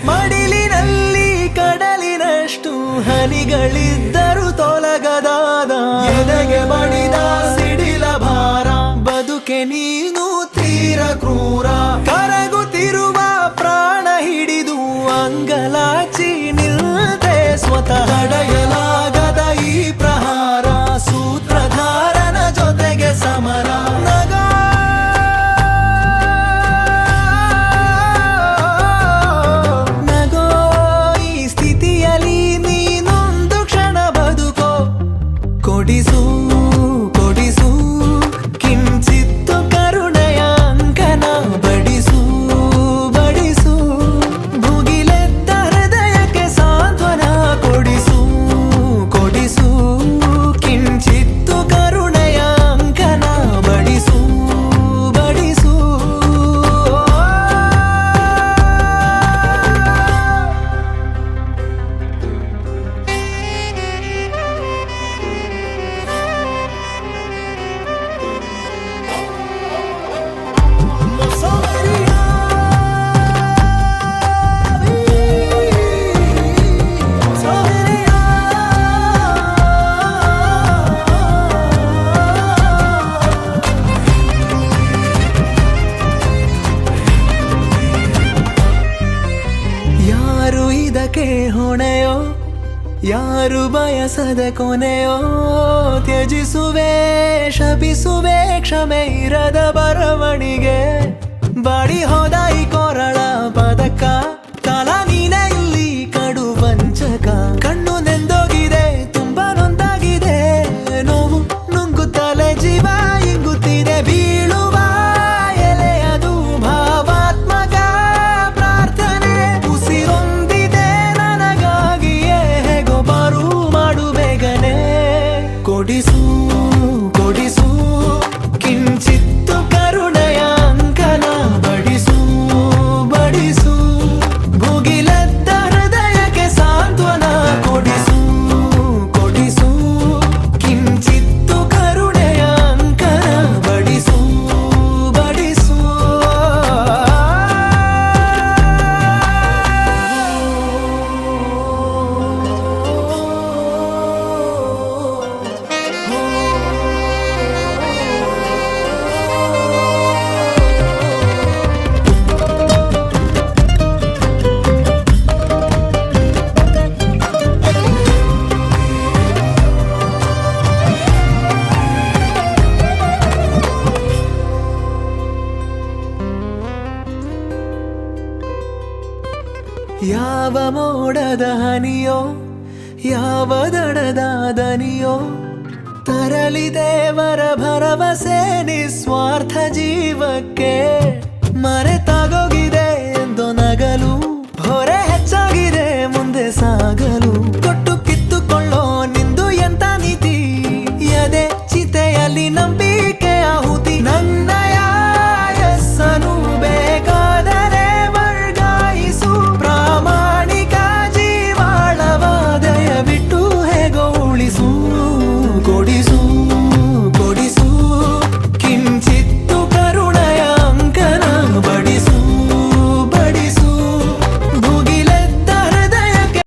ಮಡಿಲಿನಲ್ಲಿ ಕಡಲಿನಷ್ಟು ಹನಿಗಳಿದ್ದರು ತೊಲಗದಾದ ಎದೆಗೆ ಬಡಿದ ಸಿಡಿಲ ಭಾರ ಬದುಕೆ ನೀನು ತೀರ ಕ್ರೂರ ಕರಗುತ್ತಿರುವ ಪ್ರಾಣ ಹಿಡಿದು ಅಂಗಲಾಚಿ ನಿಲ್ತೆ ಸ್ವತಃ ತಡೆಯಲಾಗದ ಈ ಪ್ರಹಾರ ಸೂತ್ರಧಾರನ ಜೊತೆಗೆ ಸಮರ ಕೊಡಿಸು ಕೊಡಿಸು ಕಿಂಚಿತ್ತು ಕರುಣೆಯ ಅಂಕನ ಬಡಿಸು ಬಡಿಸು ಭುಗಿಲೆದ್ದ ಹೃದಯಕ್ಕೆ ಸಾಂತ್ವನ ಕೊಡಿಸು ಕೊಡಿಸು ಕಿಂಚಿತ್ತು ಕರುಣೆಯ ಅಂಕನ ಬಡಿಸು ಬಡಿಸು ಯಾರು ಇದಕ್ಕೆ ಹೊಣೆಯೋ ಯಾರು ಬಯಸದ ಕೊನೆಯೋ ತ್ಯಜಿಸುವೆ ಶಪಿಸುವೆ ಕ್ಷಮೆ ಇರದ ಬರವಣಿಗೆ ಬಾಡಿ ಹೋದ ಈ ಕೊರಳ ಪದಕ ಕಾಲ ನೀನೇ ಇಲ್ಲಿ ಕಡು ವಂಚಕ ಕಣ್ಣು ನೆಂದೋಗಿದೆ ತುಂಬಾ ನೊಂದಾಗಿದೆ ನೋವು ನುಂಗುತ್ತಲೇ ಜೀವ ಇಂಗುತ್ತಿದೆ ಬೀಳುವ ಎಲೆಯದು ಭಾವಾತ್ಮಕ ಪ್ರಾರ್ಥನೆ ಉಸಿರೊಂದಿದೆ ನನಗಾಗಿಯೇ ಹೇಗೋ ಬರು ಮಾಡು ಬೇಗನೆ ಕೊಡಿಸು ಕೊಡಿಸು ಕಿಂಚಿತ್ತು ಕರುಣೆಯ ಅಂಕನ ಬಡಿಸು ಬಡಿಸು ಭುಗಿಲೆದ್ದ ಹೃದಯಕ್ಕೆ ಸಾಂತ್ವನ ಕೊಡಿಸು ಕೊಡಿಸು ಕಿಂಚಿತ್ತು ಕರುಣೆಯ ಅಂಕನ ಬಡಿಸು ಬಡಿಸು ಯಾವ ಮೋಡದ ಹನಿಯೋ ಯಾವ ದಡದ ದನಿಯೋ ತರಲಿ ದೇವರ ಭರವಸೆ ನಿಸ್ವಾರ್ಥ ಜೀವಕ್ಕೆ ಮರೆತಾಗೋಗಿದೆ ಎಂದು ನಗಲು ಹೊರೆ ಹೆಚ್ಚಾಗಿದೆ ಮುಂದೆ ಸಾಗಲು ಕೊಟ್ಟು ಕಿತ್ತುಕೊಳ್ಳೋ